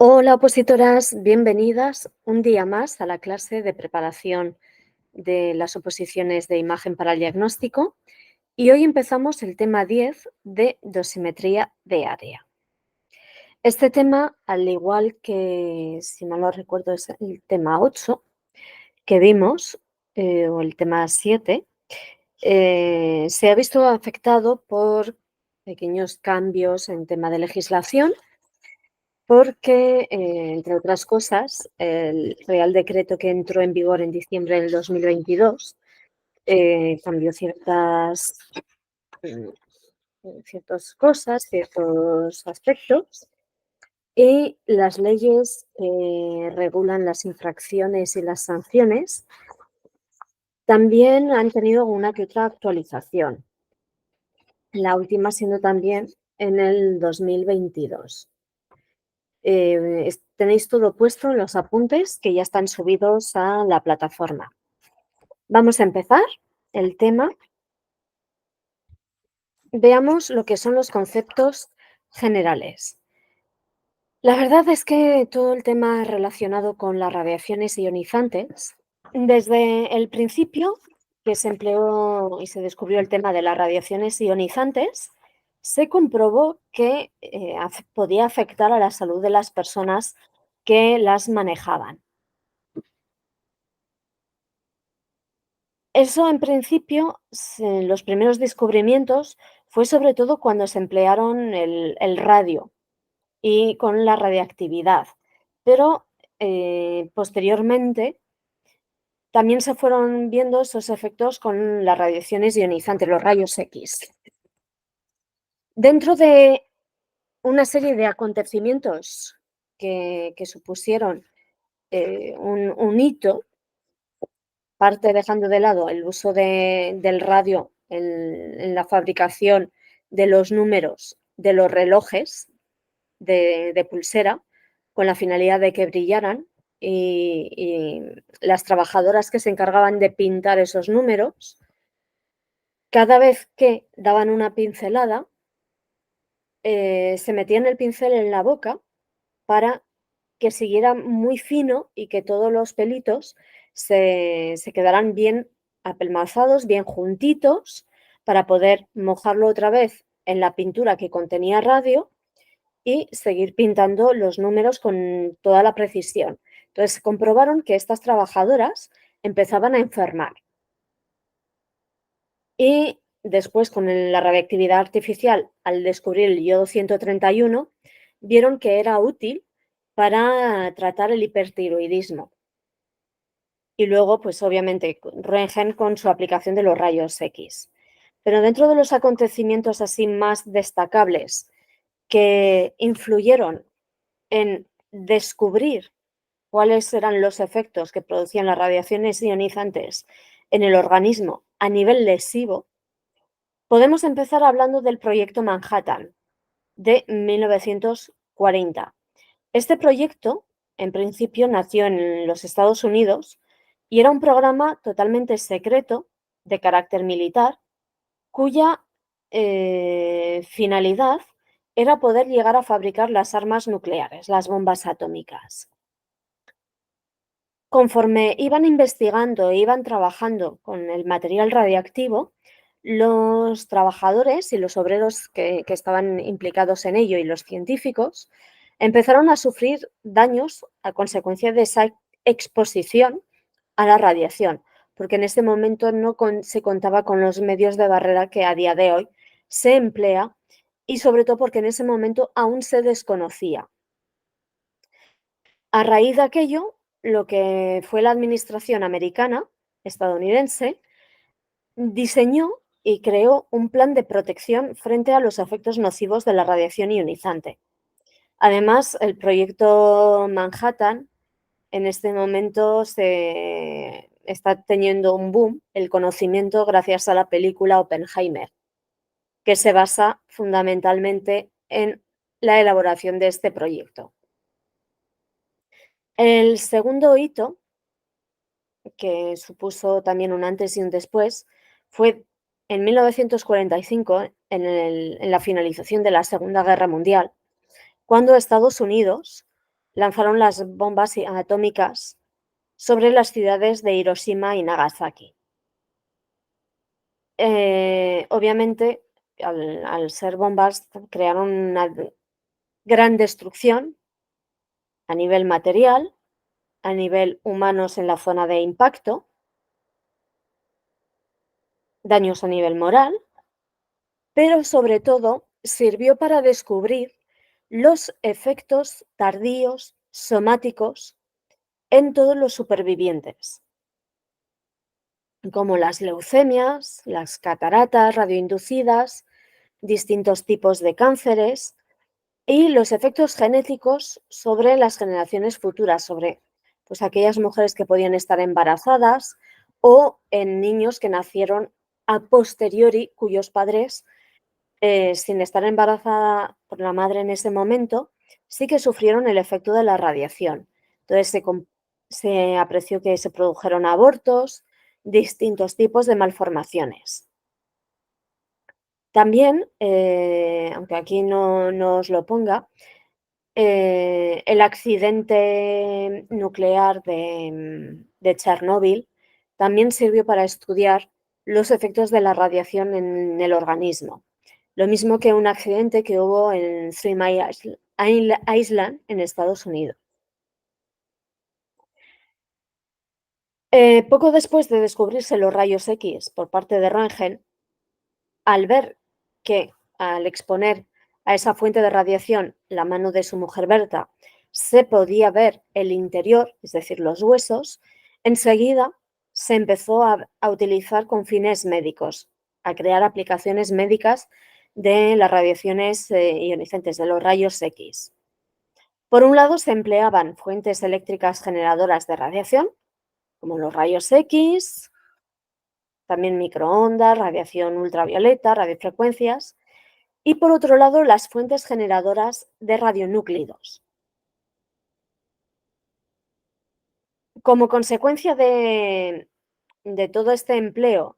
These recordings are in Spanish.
Hola opositoras, bienvenidas un día más a la clase de preparación de las oposiciones de imagen para el diagnóstico y hoy empezamos el tema 10 de dosimetría de área. Este tema, al igual que, si no lo recuerdo, es el tema 8 que vimos, o el tema 7, se ha visto afectado por pequeños cambios en tema de legislación porque, entre otras cosas, el Real Decreto que entró en vigor en diciembre del 2022 cambió ciertas cosas, ciertos aspectos, y las leyes que regulan las infracciones y las sanciones también han tenido una que otra actualización, la última siendo también en el 2022. Tenéis todo puesto en los apuntes que ya están subidos a la plataforma. Vamos a empezar el tema. Veamos lo que son los conceptos generales. La verdad es que todo el tema relacionado con las radiaciones ionizantes, desde el principio que se empleó y se descubrió el tema de las radiaciones ionizantes, se comprobó que podía afectar a la salud de las personas que las manejaban. Eso en principio, los primeros descubrimientos fue sobre todo cuando se emplearon el radio y con la radiactividad, pero posteriormente también se fueron viendo esos efectos con las radiaciones ionizantes, los rayos X. Dentro de una serie de acontecimientos que supusieron un hito, parte dejando de lado el uso del radio en la fabricación de los números de los relojes de pulsera, con la finalidad de que brillaran, y las trabajadoras que se encargaban de pintar esos números, cada vez que daban una pincelada, se metían el pincel en la boca para que siguiera muy fino y que todos los pelitos se quedaran bien apelmazados, bien juntitos, para poder mojarlo otra vez en la pintura que contenía radio y seguir pintando los números con toda la precisión. Entonces, comprobaron que estas trabajadoras empezaban a enfermar. Y después, con la radiactividad artificial, al descubrir el yodo 131, vieron que era útil para tratar el hipertiroidismo. Y luego, pues obviamente, Röntgen con su aplicación de los rayos X. Pero dentro de los acontecimientos así más destacables que influyeron en descubrir cuáles eran los efectos que producían las radiaciones ionizantes en el organismo a nivel lesivo, podemos empezar hablando del proyecto Manhattan de 1940. Este proyecto, en principio, nació en los Estados Unidos y era un programa totalmente secreto de carácter militar, cuya finalidad era poder llegar a fabricar las armas nucleares, las bombas atómicas. Conforme iban investigando e iban trabajando con el material radiactivo, los trabajadores y los obreros que estaban implicados en ello y los científicos empezaron a sufrir daños a consecuencia de esa exposición a la radiación, porque en ese momento no se contaba con los medios de barrera que a día de hoy se emplea y sobre todo porque en ese momento aún se desconocía. A raíz de aquello, lo que fue la administración americana, estadounidense, diseñó y creó un plan de protección frente a los efectos nocivos de la radiación ionizante. Además, el proyecto Manhattan en este momento se está teniendo un boom, el conocimiento gracias a la película Oppenheimer, que se basa fundamentalmente en la elaboración de este proyecto. El segundo hito, que supuso también un antes y un después, fue en 1945, en la finalización de la Segunda Guerra Mundial, cuando Estados Unidos lanzaron las bombas atómicas sobre las ciudades de Hiroshima y Nagasaki. Obviamente, al ser bombas, crearon una gran destrucción a nivel material, a nivel humanos en la zona de impacto, daños a nivel moral, pero sobre todo sirvió para descubrir los efectos tardíos somáticos en todos los supervivientes, como las leucemias, las cataratas radioinducidas, distintos tipos de cánceres y los efectos genéticos sobre las generaciones futuras, sobre pues, aquellas mujeres que podían estar embarazadas o en niños que nacieron a posteriori, cuyos padres, sin estar embarazada por la madre en ese momento, sí que sufrieron el efecto de la radiación. Entonces se apreció que se produjeron abortos, distintos tipos de malformaciones. También, aunque aquí no os lo ponga, el accidente nuclear de Chernóbil también sirvió para estudiar los efectos de la radiación en el organismo. Lo mismo que un accidente que hubo en Three Mile Island en Estados Unidos. Poco después de descubrirse los rayos X por parte de Röntgen, al ver que al exponer a esa fuente de radiación la mano de su mujer Berta se podía ver el interior, es decir, los huesos, enseguida se empezó a utilizar con fines médicos, a crear aplicaciones médicas de las radiaciones ionizantes, de los rayos X. Por un lado, se empleaban fuentes eléctricas generadoras de radiación, como los rayos X, también microondas, radiación ultravioleta, radiofrecuencias, y por otro lado, las fuentes generadoras de radionúclidos. Como consecuencia de todo este empleo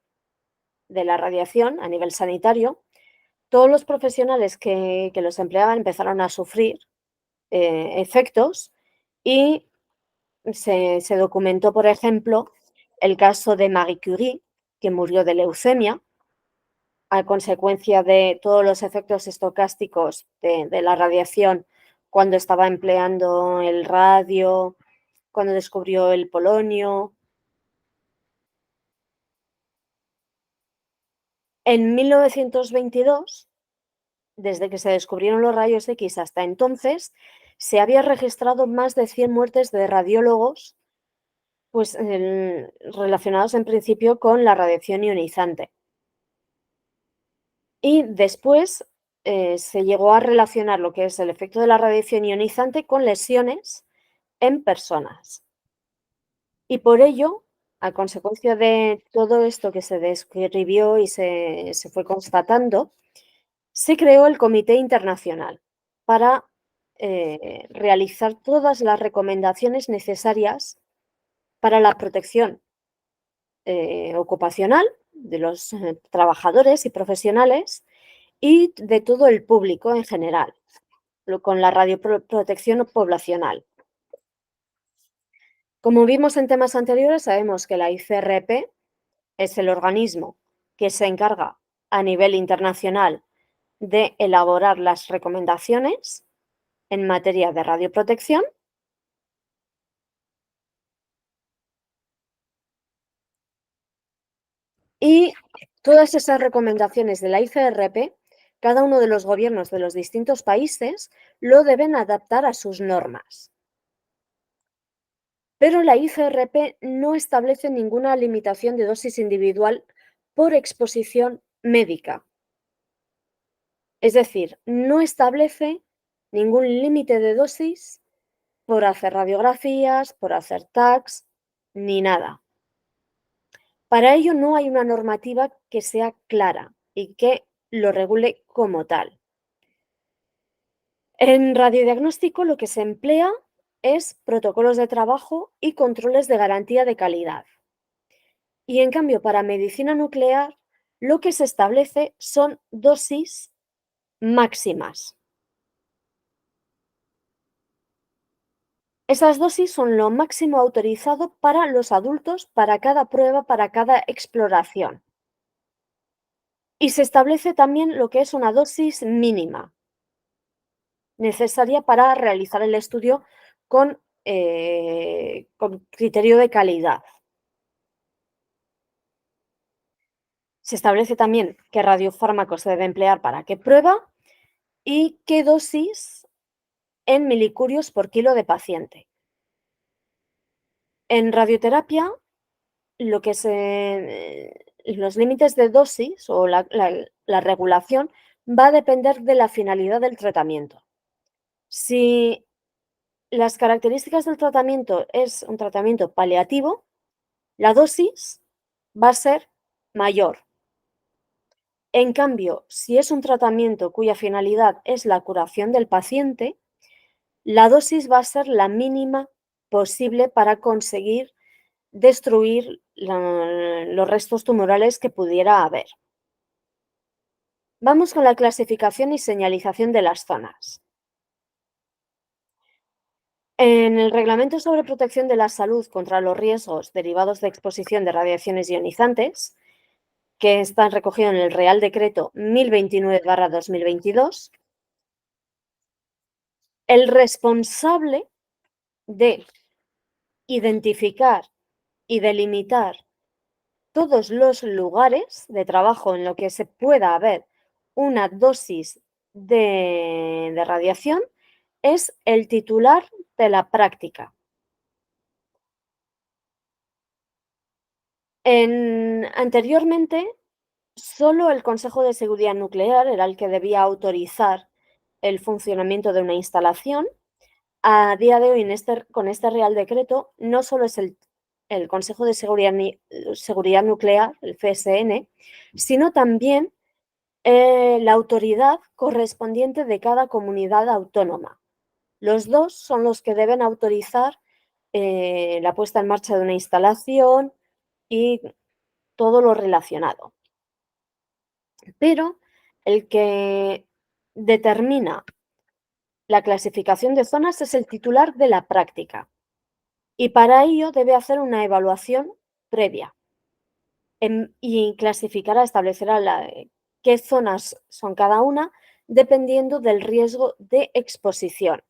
de la radiación a nivel sanitario, todos los profesionales que los empleaban empezaron a sufrir efectos y se documentó, por ejemplo, el caso de Marie Curie, que murió de leucemia a consecuencia de todos los efectos estocásticos de la radiación cuando estaba empleando el radio, cuando descubrió el polonio. En 1922, desde que se descubrieron los rayos X hasta entonces, se había registrado más de 100 muertes de radiólogos pues, relacionados en principio con la radiación ionizante. Y después se llegó a relacionar lo que es el efecto de la radiación ionizante con lesiones en personas. Y por ello, a consecuencia de todo esto que se describió y se fue constatando, se creó el Comité Internacional para realizar todas las recomendaciones necesarias para la protección ocupacional de los trabajadores y profesionales y de todo el público en general, con la radioprotección poblacional. Como vimos en temas anteriores, sabemos que la ICRP es el organismo que se encarga a nivel internacional de elaborar las recomendaciones en materia de radioprotección y todas esas recomendaciones de la ICRP, cada uno de los gobiernos de los distintos países lo deben adaptar a sus normas. Pero la ICRP no establece ninguna limitación de dosis individual por exposición médica. Es decir, no establece ningún límite de dosis por hacer radiografías, por hacer tags, ni nada. Para ello no hay una normativa que sea clara y que lo regule como tal. En radiodiagnóstico lo que se emplea es protocolos de trabajo y controles de garantía de calidad. Y en cambio, para medicina nuclear, lo que se establece son dosis máximas. Esas dosis son lo máximo autorizado para los adultos, para cada prueba, para cada exploración. Y se establece también lo que es una dosis mínima necesaria para realizar el estudio con criterio de calidad. Se establece también qué radiofármaco se debe emplear para qué prueba y qué dosis en milicurios por kilo de paciente. En radioterapia, lo que los límites de dosis o la regulación va a depender de la finalidad del tratamiento. Si las características del tratamiento es un tratamiento paliativo, la dosis va a ser mayor. En cambio, si es un tratamiento cuya finalidad es la curación del paciente, la dosis va a ser la mínima posible para conseguir destruir los restos tumorales que pudiera haber. Vamos con la clasificación y señalización de las zonas. En el Reglamento sobre Protección de la Salud contra los riesgos derivados de exposición de radiaciones ionizantes, que está recogido en el Real Decreto 1029/2022, el responsable de identificar y delimitar todos los lugares de trabajo en lo que se pueda haber una dosis de radiación es el titular de la práctica. Anteriormente, solo el Consejo de Seguridad Nuclear era el que debía autorizar el funcionamiento de una instalación. A día de hoy, con este Real Decreto, no solo es el Consejo de Seguridad Nuclear, el CSN, sino también la autoridad correspondiente de cada comunidad autónoma. Los dos son los que deben autorizar la puesta en marcha de una instalación y todo lo relacionado. Pero el que determina la clasificación de zonas es el titular de la práctica y para ello debe hacer una evaluación previa y clasificará, establecerá qué zonas son cada una dependiendo del riesgo de exposición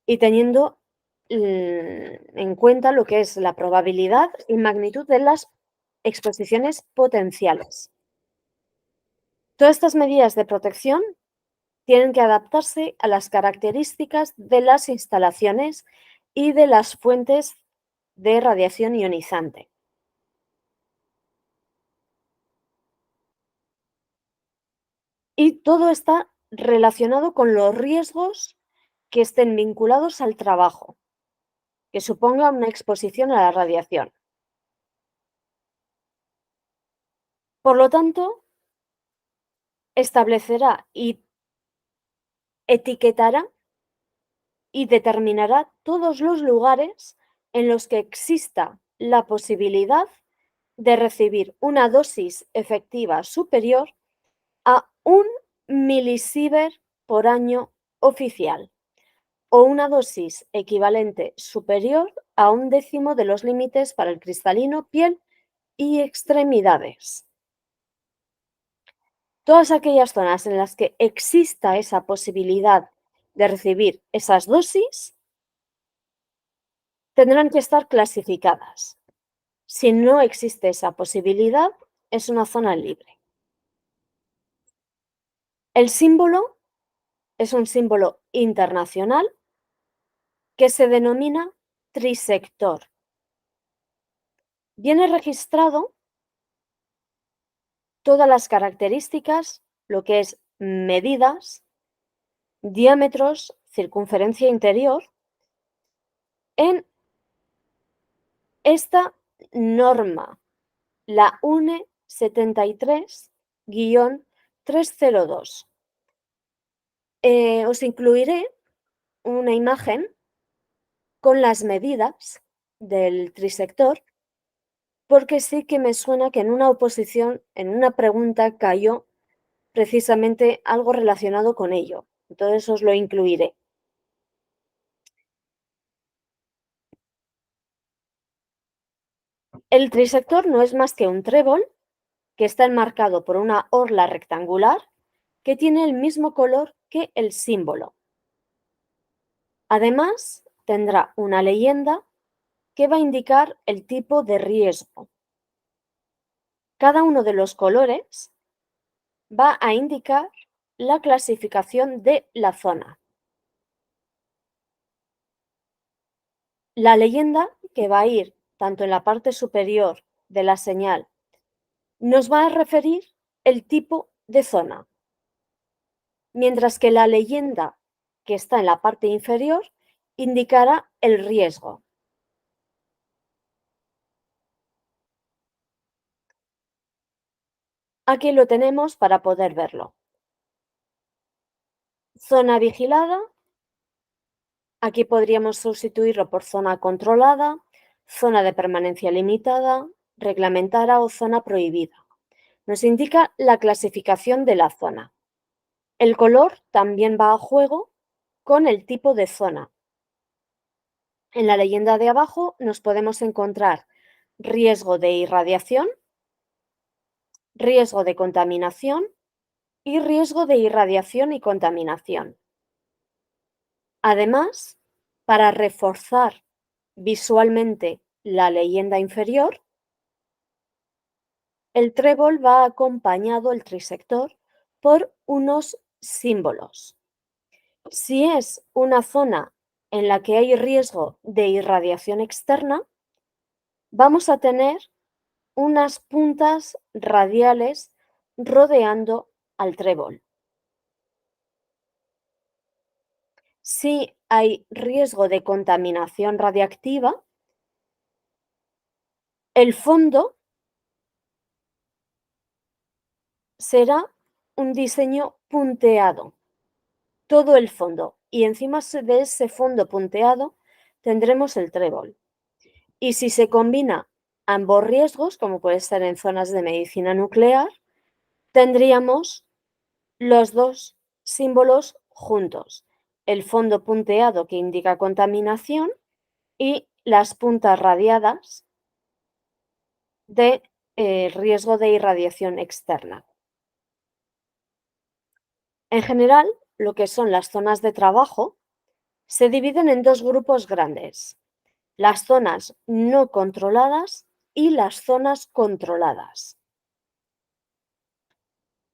y teniendo en cuenta lo que es la probabilidad y magnitud de las exposiciones potenciales. Todas estas medidas de protección tienen que adaptarse a las características de las instalaciones y de las fuentes de radiación ionizante. Y todo está relacionado con los riesgos que estén vinculados al trabajo, que suponga una exposición a la radiación. Por lo tanto, establecerá y etiquetará y determinará todos los lugares en los que exista la posibilidad de recibir una dosis efectiva superior a 1 milisievert por año oficial o una dosis equivalente superior a 1/10 de los límites para el cristalino, piel y extremidades. Todas aquellas zonas en las que exista esa posibilidad de recibir esas dosis tendrán que estar clasificadas. Si no existe esa posibilidad, es una zona libre. El símbolo es un símbolo internacional que se denomina trisector. Viene registrado todas las características, lo que es medidas, diámetros, circunferencia interior, en esta norma, la UNE 73-302. Os incluiré una imagen con las medidas del trisector, porque sí que me suena que en una oposición, en una pregunta, cayó precisamente algo relacionado con ello. Entonces os lo incluiré. El trisector no es más que un trébol que está enmarcado por una orla rectangular que tiene el mismo color que el símbolo. Además, tendrá una leyenda que va a indicar el tipo de riesgo. Cada uno de los colores va a indicar la clasificación de la zona. La leyenda, que va a ir tanto en la parte superior de la señal, nos va a referir el tipo de zona, mientras que la leyenda, que está en la parte inferior, indicará el riesgo. Aquí lo tenemos para poder verlo. Zona vigilada, aquí podríamos sustituirlo por zona controlada, zona de permanencia limitada, reglamentaria o zona prohibida. Nos indica la clasificación de la zona. El color también va a juego con el tipo de zona. En la leyenda de abajo nos podemos encontrar riesgo de irradiación, riesgo de contaminación y riesgo de irradiación y contaminación. Además, para reforzar visualmente la leyenda inferior, el trébol va acompañado, el trisector, por unos símbolos. Si es una zona en la que hay riesgo de irradiación externa, vamos a tener unas puntas radiales rodeando al trébol. Si hay riesgo de contaminación radiactiva, el fondo será un diseño punteado, todo el fondo, y encima de ese fondo punteado tendremos el trébol. Y si se combina ambos riesgos, como puede ser en zonas de medicina nuclear, tendríamos los dos símbolos juntos, el fondo punteado que indica contaminación y las puntas radiadas de riesgo de irradiación externa. En general, lo que son las zonas de trabajo se dividen en dos grupos grandes: las zonas no controladas y las zonas controladas.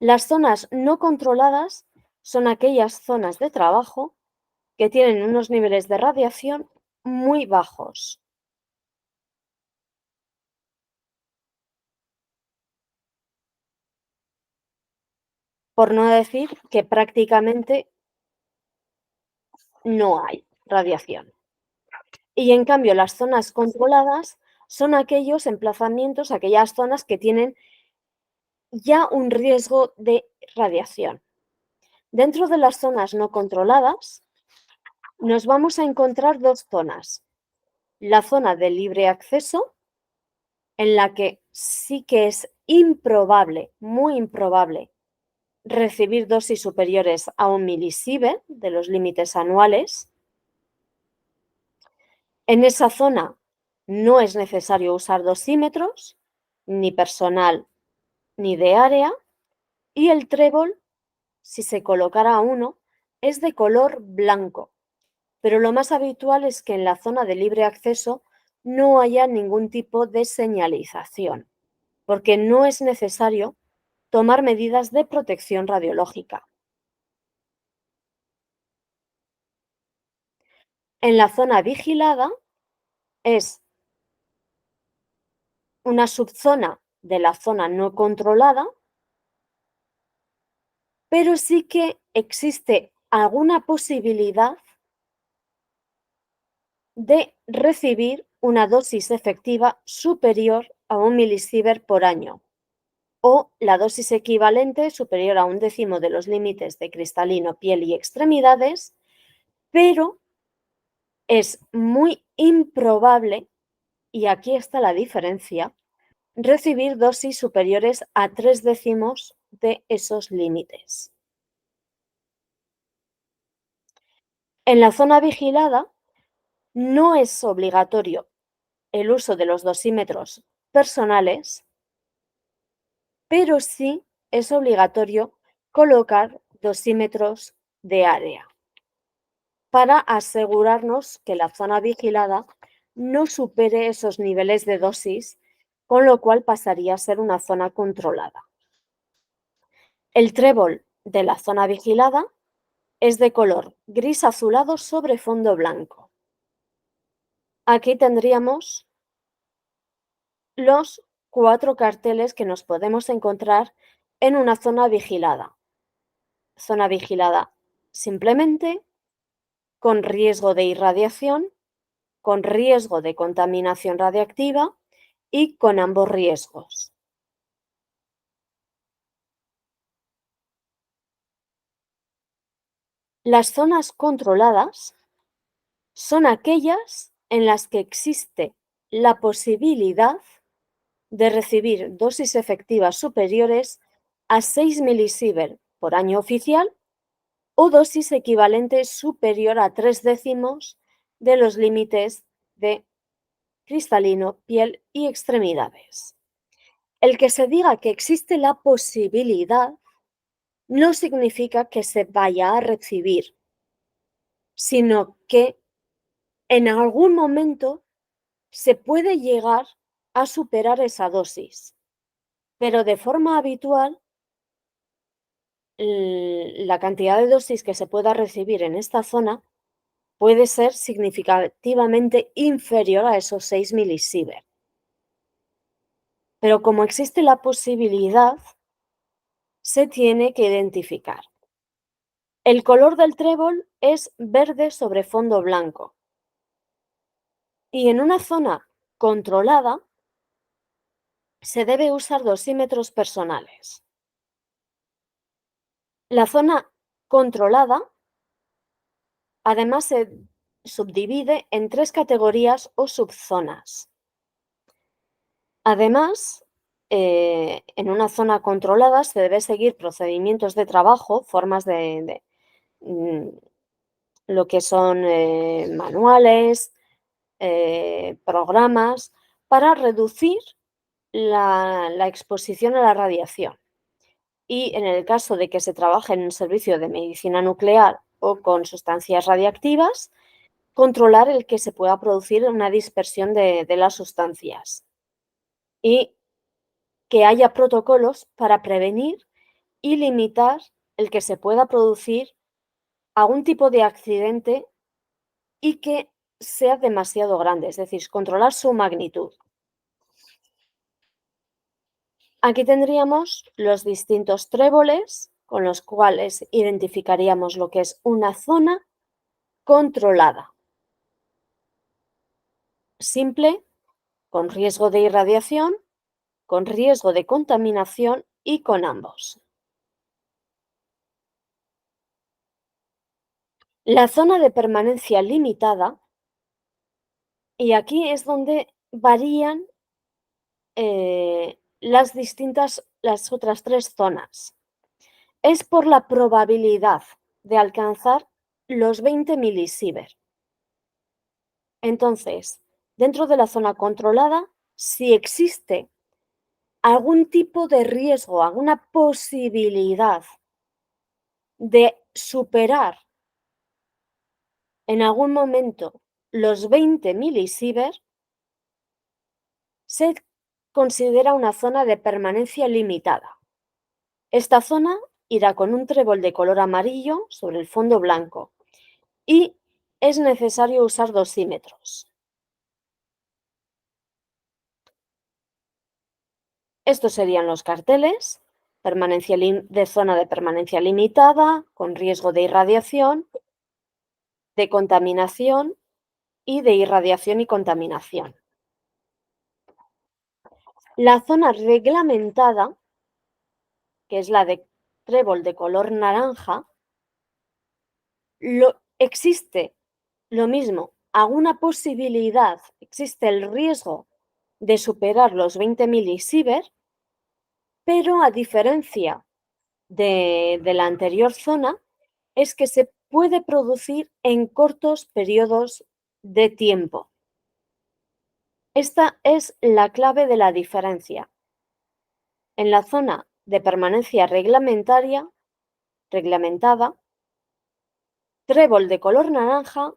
Las zonas no controladas son aquellas zonas de trabajo que tienen unos niveles de radiación muy bajos. Por no decir que prácticamente no hay radiación. Y en cambio, las zonas controladas son aquellos emplazamientos, aquellas zonas que tienen ya un riesgo de radiación. Dentro de las zonas no controladas, nos vamos a encontrar dos zonas. La zona de libre acceso, en la que sí que es improbable, muy improbable, recibir dosis superiores a 1 milisievert de los límites anuales. En esa zona no es necesario usar dosímetros, ni personal ni de área, y el trébol, si se colocara uno, es de color blanco. Pero lo más habitual es que en la zona de libre acceso no haya ningún tipo de señalización, porque no es necesario tomar medidas de protección radiológica. En la zona vigilada es una subzona de la zona no controlada, pero sí que existe alguna posibilidad de recibir una dosis efectiva superior a 1 milisievert por año, o la dosis equivalente superior a 1/10 de los límites de cristalino, piel y extremidades, pero es muy improbable, y aquí está la diferencia, recibir dosis superiores a 3/10 de esos límites. En la zona vigilada no es obligatorio el uso de los dosímetros personales, pero sí es obligatorio colocar dosímetros de área para asegurarnos que la zona vigilada no supere esos niveles de dosis, con lo cual pasaría a ser una zona controlada. El trébol de la zona vigilada es de color gris azulado sobre fondo blanco. Aquí tendríamos los 4 carteles que nos podemos encontrar en una zona vigilada. Zona vigilada simplemente, con riesgo de irradiación, con riesgo de contaminación radiactiva y con ambos riesgos. Las zonas controladas son aquellas en las que existe la posibilidad de recibir dosis efectivas superiores a 6 milisievert por año oficial o dosis equivalente superior a 3 décimos de los límites de cristalino, piel y extremidades. El que se diga que existe la posibilidad no significa que se vaya a recibir, sino que en algún momento se puede llegar a superar esa dosis, pero de forma habitual la cantidad de dosis que se pueda recibir en esta zona puede ser significativamente inferior a esos 6 milisievert. Pero como existe la posibilidad, se tiene que identificar. El color del trébol es verde sobre fondo blanco. Y en una zona controlada se debe usar dosímetros personales. La zona controlada además se subdivide en 3 categorías o subzonas. Además, en una zona controlada se debe seguir procedimientos de trabajo, formas de lo que son manuales, programas, para reducir la exposición a la radiación. Y en el caso de que se trabaje en un servicio de medicina nuclear o con sustancias radiactivas, controlar el que se pueda producir una dispersión de las sustancias. Y que haya protocolos para prevenir y limitar el que se pueda producir algún tipo de accidente y que sea demasiado grande, es decir, controlar su magnitud. Aquí tendríamos los distintos tréboles con los cuales identificaríamos lo que es una zona controlada. Simple, con riesgo de irradiación, con riesgo de contaminación y con ambos. La zona de permanencia limitada, y aquí es donde varían las otras 3 zonas. Es por la probabilidad de alcanzar los 20 milisievert. Entonces, dentro de la zona controlada, si existe algún tipo de riesgo, alguna posibilidad de superar en algún momento los 20 milisievert, se considera una zona de permanencia limitada. Esta zona irá con un trébol de color amarillo sobre el fondo blanco y es necesario usar dosímetros. Estos serían los carteles, de zona de permanencia limitada, con riesgo de irradiación, de contaminación y de irradiación y contaminación. La zona reglamentada, que es la de trébol de color naranja, existe lo mismo, alguna posibilidad, existe el riesgo de superar los 20 milisievert, pero a diferencia de la anterior zona, es que se puede producir en cortos periodos de tiempo. Esta es la clave de la diferencia. En la zona de permanencia reglamentada, trébol de color naranja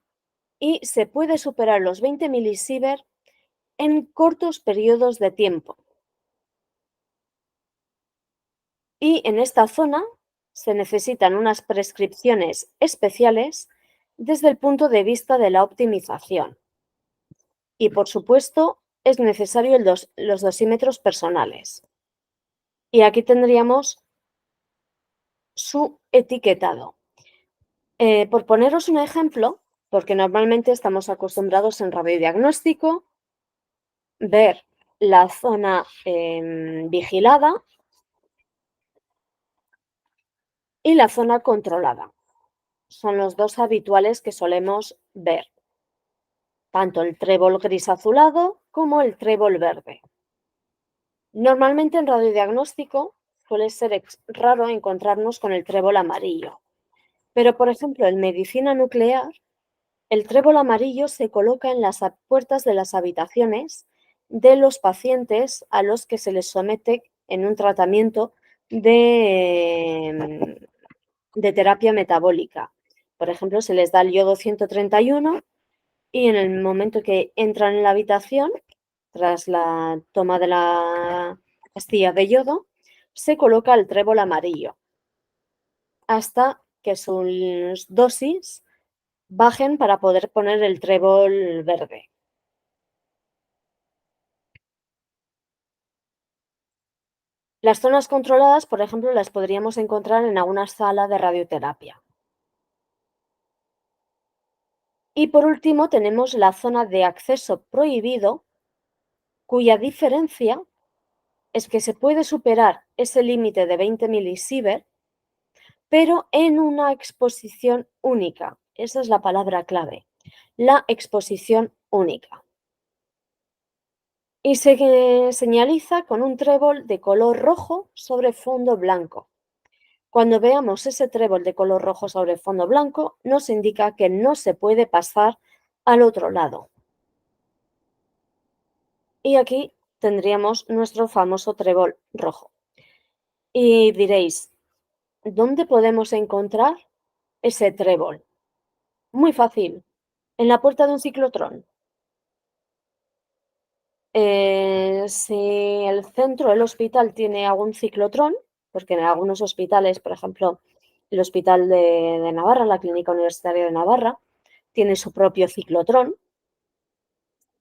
y se puede superar los 20 milisievert en cortos periodos de tiempo. Y en esta zona se necesitan unas prescripciones especiales desde el punto de vista de la optimización. Y por supuesto, es necesario los dosímetros personales. Y aquí tendríamos su etiquetado. Por poneros un ejemplo, porque normalmente estamos acostumbrados en radiodiagnóstico ver la zona vigilada y la zona controlada. Son los dos habituales que solemos ver, tanto el trébol gris azulado como el trébol verde. Normalmente en radiodiagnóstico suele ser raro encontrarnos con el trébol amarillo, pero por ejemplo en medicina nuclear el trébol amarillo se coloca en las puertas de las habitaciones de los pacientes a los que se les somete en un tratamiento de terapia metabólica. Por ejemplo, se les da el yodo 131 y en el momento que entran en la habitación, tras la toma de la pastilla de yodo, se coloca el trébol amarillo hasta que sus dosis bajen para poder poner el trébol verde. Las zonas controladas, por ejemplo, las podríamos encontrar en alguna sala de radioterapia. Y por último tenemos la zona de acceso prohibido, cuya diferencia es que se puede superar ese límite de 20 milisievert, pero en una exposición única. Esa es la palabra clave, la exposición única. Y se señaliza con un trébol de color rojo sobre fondo blanco. Cuando veamos ese trébol de color rojo sobre fondo blanco, nos indica que no se puede pasar al otro lado. Y aquí tendríamos nuestro famoso trébol rojo. Y diréis, ¿dónde podemos encontrar ese trébol? Muy fácil, en la puerta de un ciclotrón. Si el centro del hospital tiene algún ciclotrón, porque en algunos hospitales, por ejemplo, el Hospital de Navarra, la Clínica Universitaria de Navarra, tiene su propio ciclotrón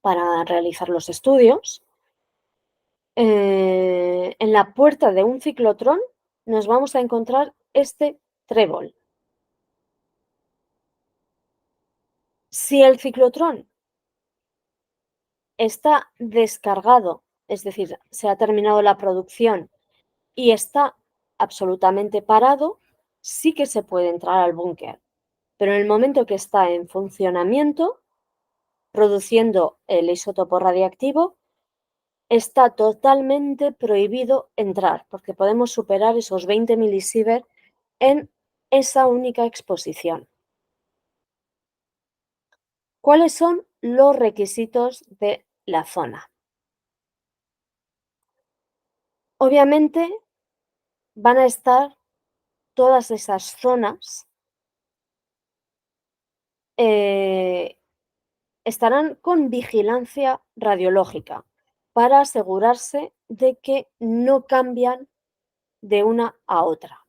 para realizar los estudios. En la puerta de un ciclotrón nos vamos a encontrar este trébol. Si el ciclotrón está descargado, es decir, se ha terminado la producción y está absolutamente parado, sí que se puede entrar al búnker. Pero en el momento que está en funcionamiento, produciendo el isótopo radiactivo, está totalmente prohibido entrar, porque podemos superar esos 20 milisievert en esa única exposición. ¿Cuáles son los requisitos de la zona? Obviamente van a estar todas esas zonas, estarán con vigilancia radiológica para asegurarse de que no cambian de una a otra.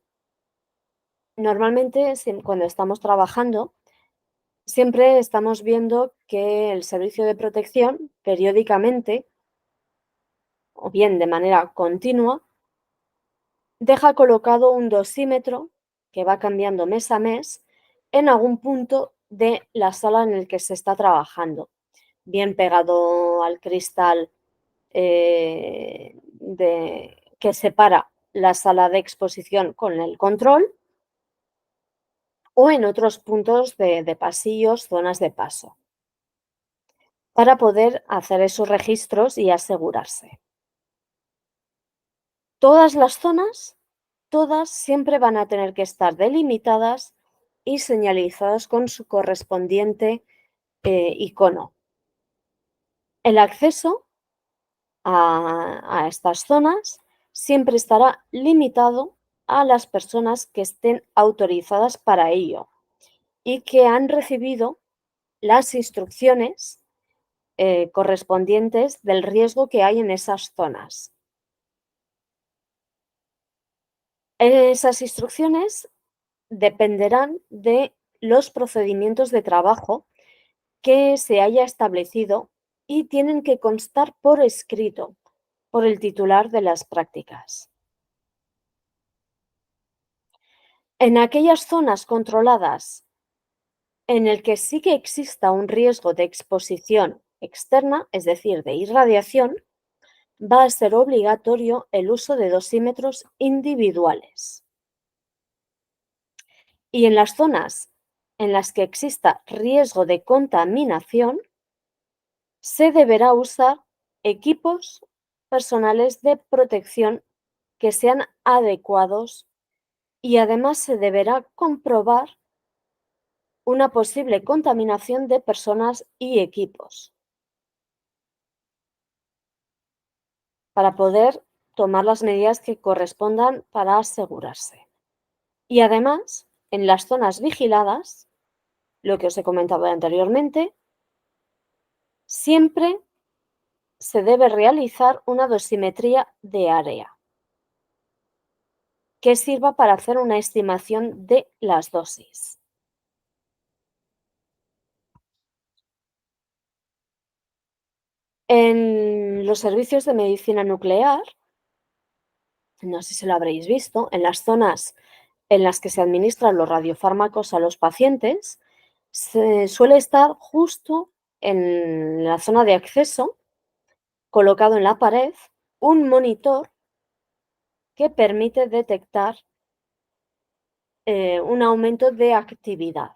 Normalmente, cuando estamos trabajando, siempre estamos viendo que el servicio de protección periódicamente, o bien de manera continua, deja colocado un dosímetro que va cambiando mes a mes en algún punto de la sala en el que se está trabajando, bien pegado al cristal que separa la sala de exposición con el control o en otros puntos de pasillos, zonas de paso, para poder hacer esos registros y asegurarse. Todas las zonas, todas siempre van a tener que estar delimitadas y señalizadas con su correspondiente icono. El acceso a estas zonas siempre estará limitado a las personas que estén autorizadas para ello y que han recibido las instrucciones correspondientes del riesgo que hay en esas zonas. Esas instrucciones dependerán de los procedimientos de trabajo que se haya establecido y tienen que constar por escrito por el titular de las prácticas. En aquellas zonas controladas en el que sí que exista un riesgo de exposición externa, es decir, de irradiación, va a ser obligatorio el uso de dosímetros individuales. Y en las zonas en las que exista riesgo de contaminación, se deberá usar equipos personales de protección que sean adecuados y además se deberá comprobar una posible contaminación de personas y equipos para poder tomar las medidas que correspondan para asegurarse. Y además, en las zonas vigiladas, lo que os he comentado anteriormente, siempre se debe realizar una dosimetría de área que sirva para hacer una estimación de las dosis. En los servicios de medicina nuclear, no sé si lo habréis visto, en las zonas en las que se administran los radiofármacos a los pacientes, se suele estar justo en la zona de acceso, colocado en la pared, un monitor que permite detectar un aumento de actividad.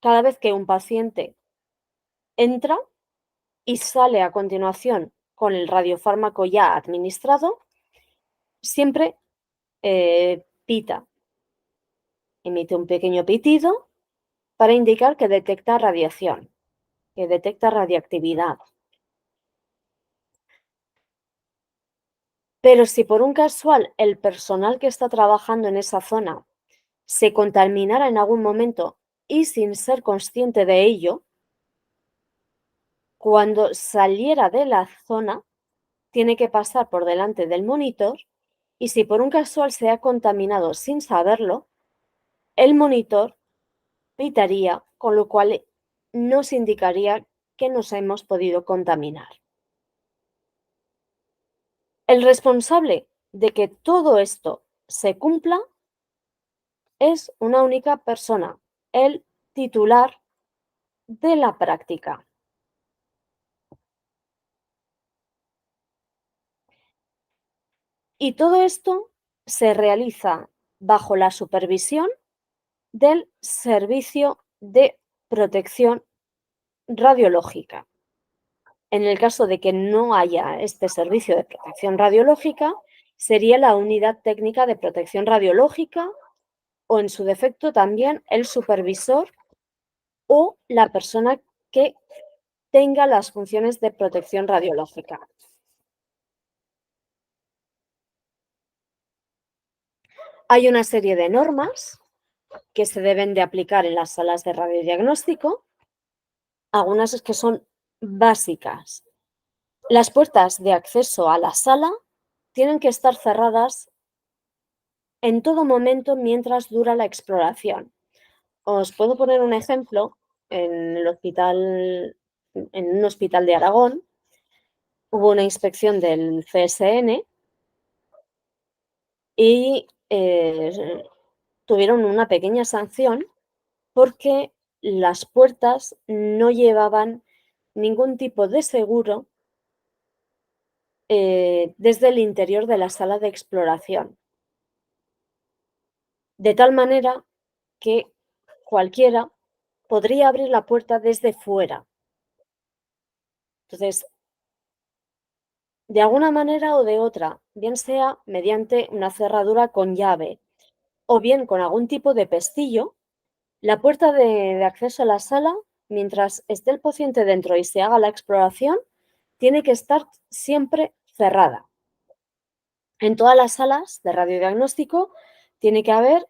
Cada vez que un paciente entra y sale a continuación con el radiofármaco ya administrado, siempre pita, emite un pequeño pitido para indicar que detecta radiación, que detecta radiactividad. Pero si por un casual el personal que está trabajando en esa zona se contaminara en algún momento y sin ser consciente de ello, cuando saliera de la zona, tiene que pasar por delante del monitor y si por un casual se ha contaminado sin saberlo, el monitor pitaría, con lo cual nos indicaría que nos hemos podido contaminar. El responsable de que todo esto se cumpla es una única persona, el titular de la práctica. Y todo esto se realiza bajo la supervisión del Servicio de Protección Radiológica. En el caso de que no haya este servicio de protección radiológica, sería la Unidad Técnica de Protección Radiológica o, en su defecto, también el supervisor o la persona que tenga las funciones de protección radiológica. Hay una serie de normas que se deben de aplicar en las salas de radiodiagnóstico, algunas que son básicas. Las puertas de acceso a la sala tienen que estar cerradas en todo momento mientras dura la exploración. Os puedo poner un ejemplo. En un hospital de Aragón, hubo una inspección del CSN y tuvieron una pequeña sanción porque las puertas no llevaban ningún tipo de seguro desde el interior de la sala de exploración. De tal manera que cualquiera podría abrir la puerta desde fuera. Entonces, de alguna manera o de otra, bien sea mediante una cerradura con llave o bien con algún tipo de pestillo, la puerta de acceso a la sala mientras esté el paciente dentro y se haga la exploración, tiene que estar siempre cerrada. En todas las salas de radiodiagnóstico tiene que haber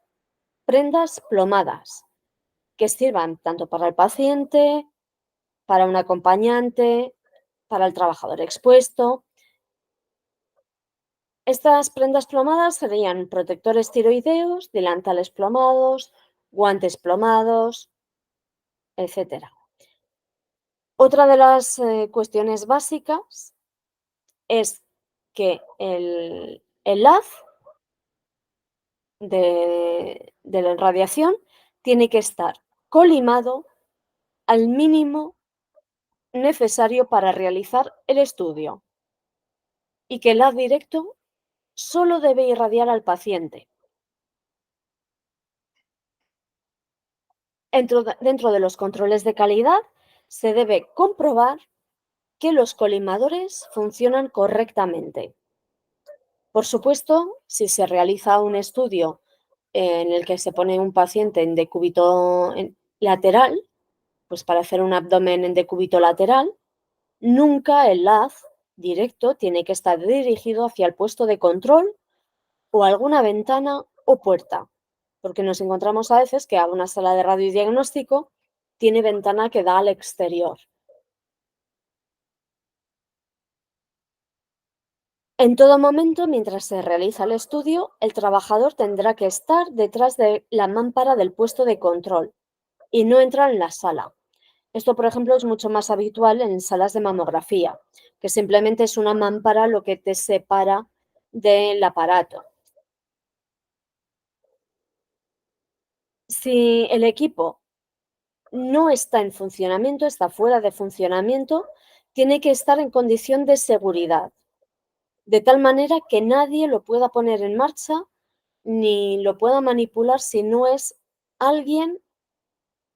prendas plomadas que sirvan tanto para el paciente, para un acompañante, para el trabajador expuesto. Estas prendas plomadas serían protectores tiroideos, delantales plomados, guantes plomados, etcétera. Otra de las cuestiones básicas es que el haz de la radiación tiene que estar colimado al mínimo necesario para realizar el estudio y que el haz directo solo debe irradiar al paciente. Dentro de los controles de calidad se debe comprobar que los colimadores funcionan correctamente. Por supuesto, si se realiza un estudio en el que se pone un paciente en decúbito lateral, pues para hacer un abdomen en decúbito lateral, nunca el haz directo tiene que estar dirigido hacia el puesto de control o alguna ventana o puerta, porque nos encontramos a veces que alguna sala de radiodiagnóstico tiene ventana que da al exterior. En todo momento, mientras se realiza el estudio, el trabajador tendrá que estar detrás de la mámpara del puesto de control y no entrar en la sala. Esto, por ejemplo, es mucho más habitual en salas de mamografía, que simplemente es una mámpara lo que te separa del aparato. Si el equipo no está en funcionamiento, está fuera de funcionamiento, tiene que estar en condición de seguridad, de tal manera que nadie lo pueda poner en marcha ni lo pueda manipular si no es alguien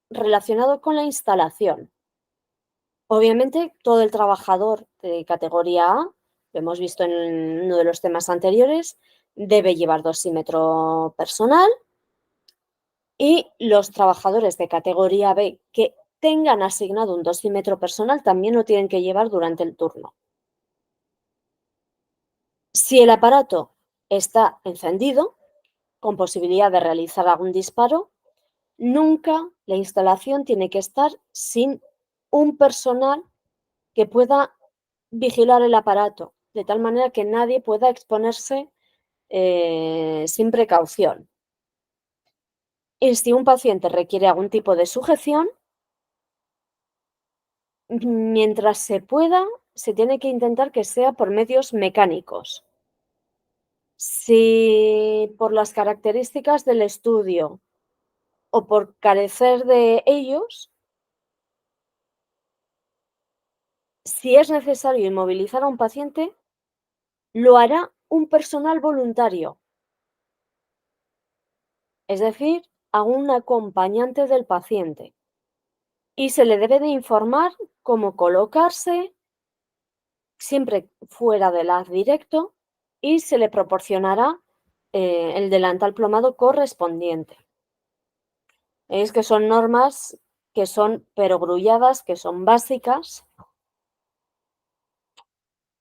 relacionado con la instalación. Obviamente, todo el trabajador de categoría A, lo hemos visto en uno de los temas anteriores, debe llevar dosímetro personal y los trabajadores de categoría B que tengan asignado un dosímetro personal también lo tienen que llevar durante el turno. Si el aparato está encendido, con posibilidad de realizar algún disparo, nunca la instalación tiene que estar sin un personal que pueda vigilar el aparato, de tal manera que nadie pueda exponerse sin precaución. Y si un paciente requiere algún tipo de sujeción, mientras se pueda, se tiene que intentar que sea por medios mecánicos. Si por las características del estudio o por carecer de ellos, si es necesario inmovilizar a un paciente, lo hará un personal voluntario, es decir, a un acompañante del paciente. Y se le debe de informar cómo colocarse, siempre fuera del haz directo, y se le proporcionará el delantal plomado correspondiente. Es que son normas que son perogrulladas, que son básicas.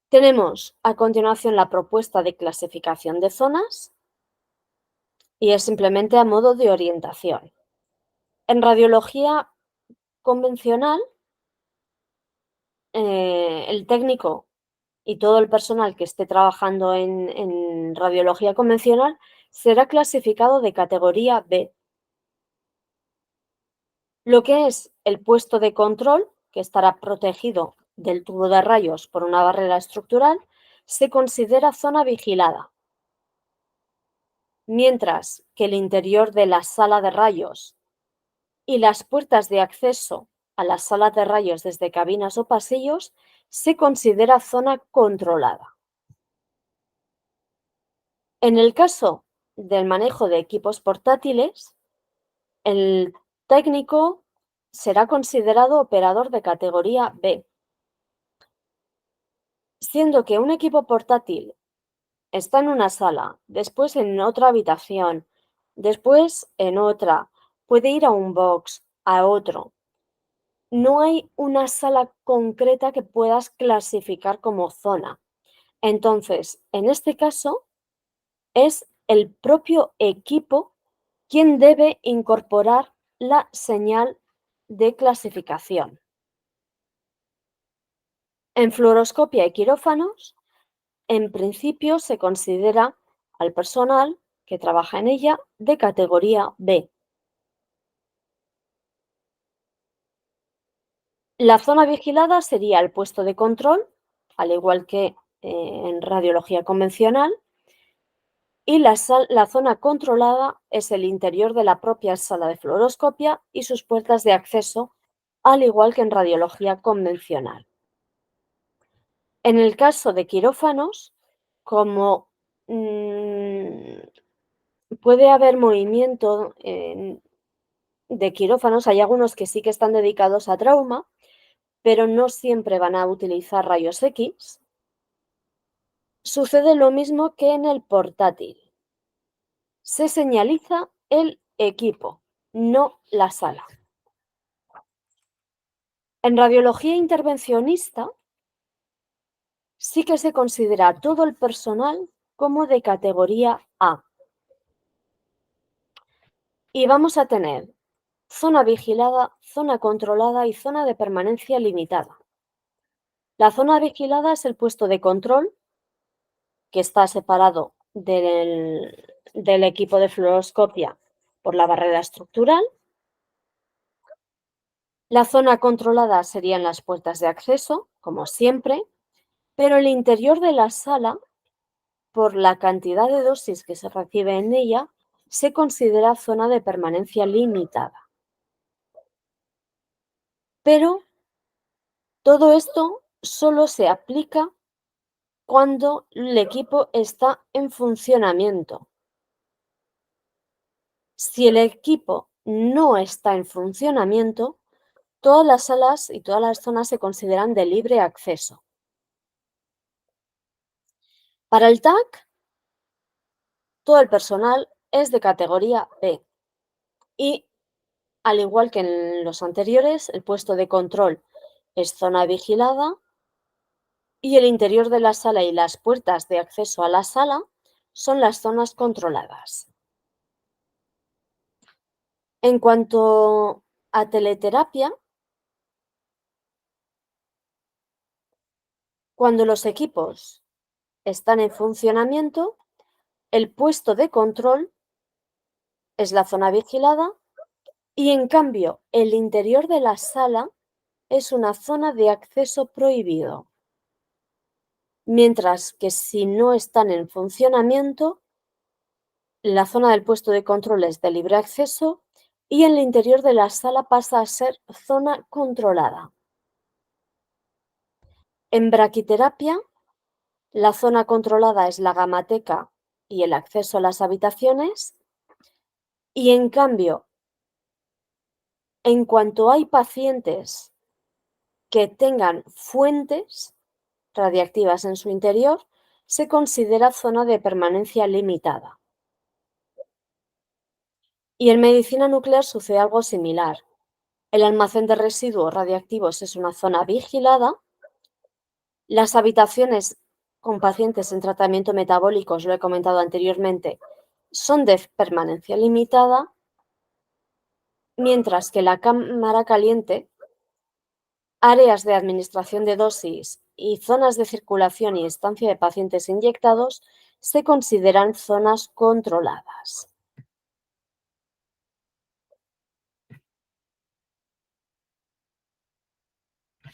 Tenemos a continuación la propuesta de clasificación de zonas y es simplemente a modo de orientación. En radiología convencional, el técnico y todo el personal que esté trabajando en radiología convencional será clasificado de categoría B. Lo que es el puesto de control, que estará protegido del tubo de rayos por una barrera estructural, se considera zona vigilada, mientras que el interior de la sala de rayos y las puertas de acceso a las salas de rayos desde cabinas o pasillos se considera zona controlada. En el caso del manejo de equipos portátiles, el técnico será considerado operador de categoría B, siendo que un equipo portátil está en una sala, después en otra habitación, después en otra, puede ir a un box, a otro. no hay una sala concreta que puedas clasificar como zona. Entonces, en este caso, es el propio equipo quien debe incorporar la señal de clasificación. En fluoroscopia y quirófanos, en principio se considera al personal que trabaja en ella de categoría B. La zona vigilada sería el puesto de control, al igual que en radiología convencional, y la zona controlada es el interior de la propia sala de fluoroscopia y sus puertas de acceso, al igual que en radiología convencional. En el caso de quirófanos, como puede haber movimiento de quirófanos, hay algunos que sí que están dedicados a trauma, pero no siempre van a utilizar rayos X. Sucede lo mismo que en el portátil. Se señaliza el equipo, no la sala. En radiología intervencionista sí que se considera todo el personal como de categoría A. Y vamos a tener zona vigilada, zona controlada y zona de permanencia limitada. La zona vigilada es el puesto de control, que está separado del equipo de fluoroscopia por la barrera estructural. La zona controlada serían las puertas de acceso, como siempre, pero el interior de la sala, por la cantidad de dosis que se recibe en ella, se considera zona de permanencia limitada. Pero todo esto solo se aplica cuando el equipo está en funcionamiento. Si el equipo no está en funcionamiento, todas las salas y todas las zonas se consideran de libre acceso. Para el TAC, todo el personal es de categoría B y, al igual que en los anteriores, el puesto de control es zona vigilada y el interior de la sala y las puertas de acceso a la sala son las zonas controladas. En cuanto a teleterapia, cuando los equipos están en funcionamiento, el puesto de control es la zona vigilada y, en cambio, el interior de la sala es una zona de acceso prohibido. Mientras que si no están en funcionamiento, la zona del puesto de control es de libre acceso y el interior de la sala pasa a ser zona controlada. En braquiterapia, la zona controlada es la gamateca y el acceso a las habitaciones y, en cambio, en cuanto hay pacientes que tengan fuentes radiactivas en su interior, se considera zona de permanencia limitada. Y en medicina nuclear sucede algo similar. El almacén de residuos radiactivos es una zona vigilada. Las habitaciones con pacientes en tratamiento metabólico, os lo he comentado anteriormente, son de permanencia limitada, mientras que la cámara caliente, áreas de administración de dosis y zonas de circulación y estancia de pacientes inyectados se consideran zonas controladas.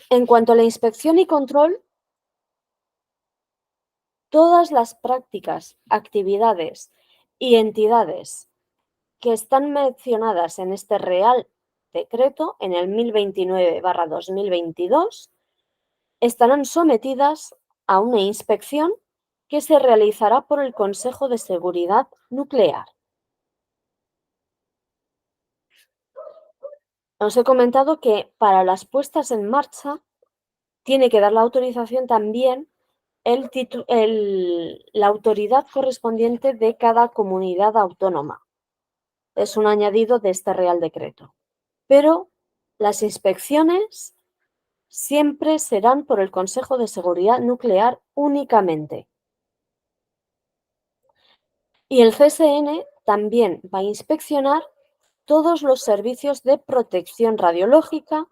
En cuanto a la inspección y control, todas las prácticas, actividades y entidades que están mencionadas en este Real Decreto, en el 1029/2022, estarán sometidas a una inspección que se realizará por el Consejo de Seguridad Nuclear. Os he comentado que para las puestas en marcha tiene que dar la autorización también la autoridad correspondiente de cada comunidad autónoma. Es un añadido de este Real Decreto. Pero Las inspecciones siempre serán por el Consejo de Seguridad Nuclear únicamente. Y el CSN también va a inspeccionar todos los servicios de protección radiológica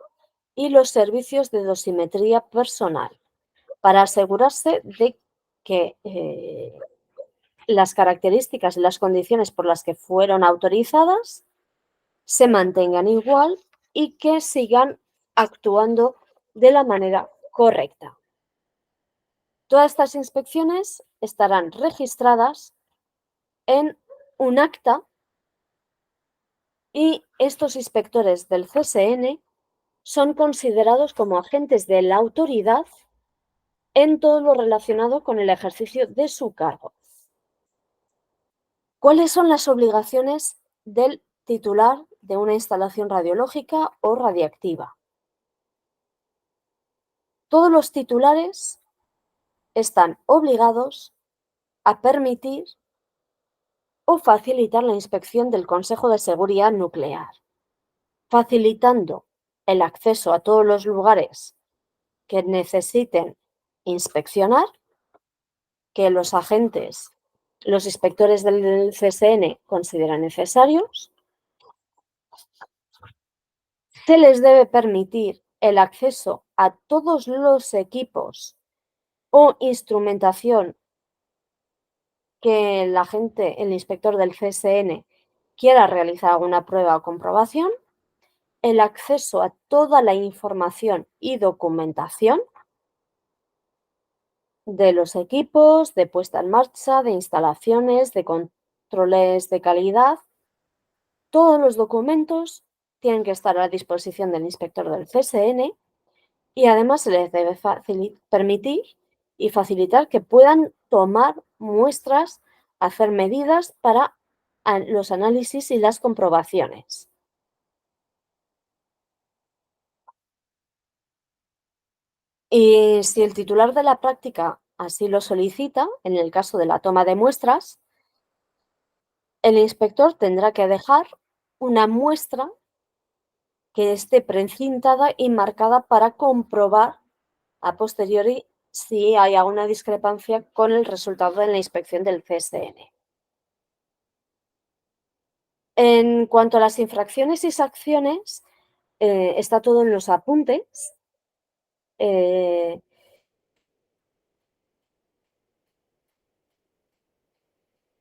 y los servicios de dosimetría personal para asegurarse de que las características y las condiciones por las que fueron autorizadas se mantengan igual y que sigan actuando de la manera correcta. Todas estas inspecciones estarán registradas en un acta y estos inspectores del CSN son considerados como agentes de la autoridad en todo lo relacionado con el ejercicio de su cargo. ¿Cuáles son las obligaciones del titular de una instalación radiológica o radiactiva? Todos los titulares están obligados a permitir o facilitar la inspección del Consejo de Seguridad Nuclear, facilitando el acceso a todos los lugares que necesiten inspeccionar, que los agentes, los inspectores del CSN consideran necesarios. Se les debe permitir el acceso a todos los equipos o instrumentación que el inspector del CSN quiera realizar alguna prueba o comprobación, el acceso a toda la información y documentación de los equipos, de puesta en marcha, de instalaciones, de controles de calidad. Todos los documentos tienen que estar a la disposición del inspector del CSN y además se les debe permitir y facilitar que puedan tomar muestras, hacer medidas para los análisis y las comprobaciones. Y si el titular de la práctica así lo solicita, en el caso de la toma de muestras, el inspector tendrá que dejar una muestra que esté precintada y marcada para comprobar a posteriori si hay alguna discrepancia con el resultado de la inspección del CSN. En cuanto a las infracciones y sanciones, está todo en los apuntes.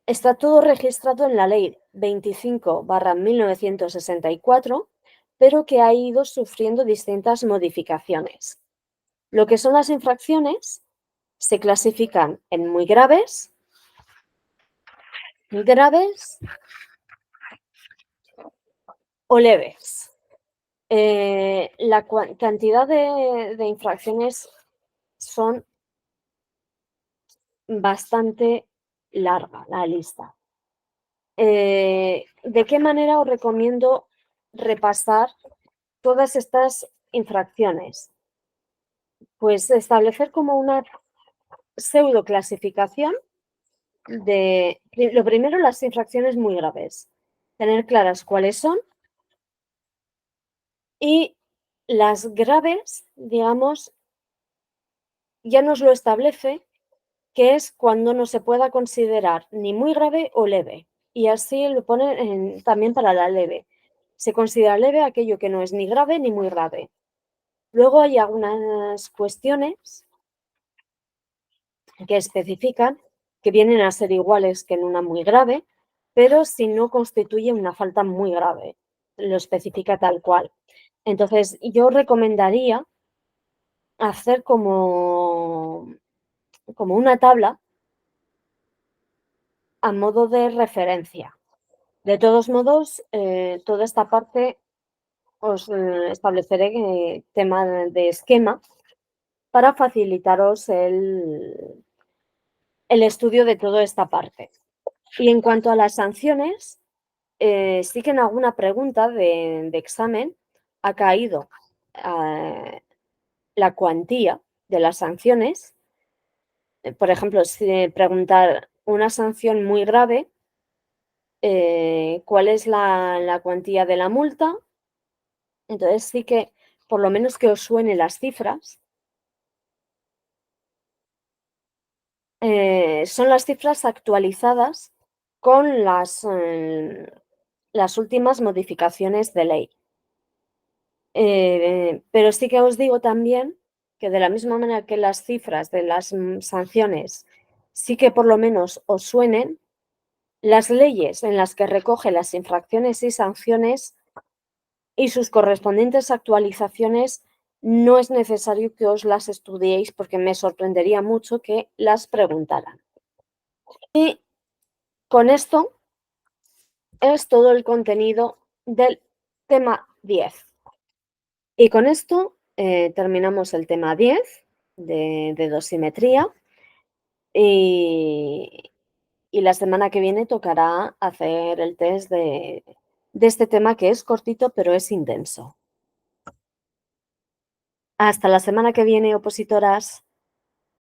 Está todo registrado en la Ley 25/1964, pero que ha ido sufriendo distintas modificaciones. Lo que son las infracciones se clasifican en muy graves o leves. La cantidad de infracciones son bastante larga, la lista. ¿De qué manera os recomiendo repasar todas estas infracciones? Pues establecer como una pseudo clasificación de, lo primero, las infracciones muy graves, tener claras cuáles son, y las graves, digamos, ya nos lo establece, que es cuando no se pueda considerar ni muy grave o leve. Y así lo pone también para la leve. Se considera leve aquello que no es ni grave ni muy grave. Luego hay algunas cuestiones que especifican que vienen a ser iguales que en una muy grave, pero si no constituye una falta muy grave. Lo especifica tal cual. Entonces, yo recomendaría hacer como una tabla a modo de referencia. De todos modos, toda esta parte os estableceré tema de esquema para facilitaros el estudio de toda esta parte. Y en cuanto a las sanciones, sí que en alguna pregunta de examen ha caído la cuantía de las sanciones. Por ejemplo, si preguntar una sanción muy grave, ¿cuál es la cuantía de la multa? Entonces sí que, por lo menos que os suenen las cifras, son las cifras actualizadas con las últimas modificaciones de ley. Pero sí que os digo también que de la misma manera que las cifras de las sanciones sí que por lo menos os suenen, las leyes en las que recoge las infracciones y sanciones y sus correspondientes actualizaciones no es necesario que os las estudiéis porque me sorprendería mucho que las preguntaran. Y con esto es todo el contenido del tema 10. Y con esto terminamos el tema 10 de dosimetría y, y la semana que viene tocará hacer el test de este tema que es cortito pero es intenso. Hasta la semana que viene, opositoras.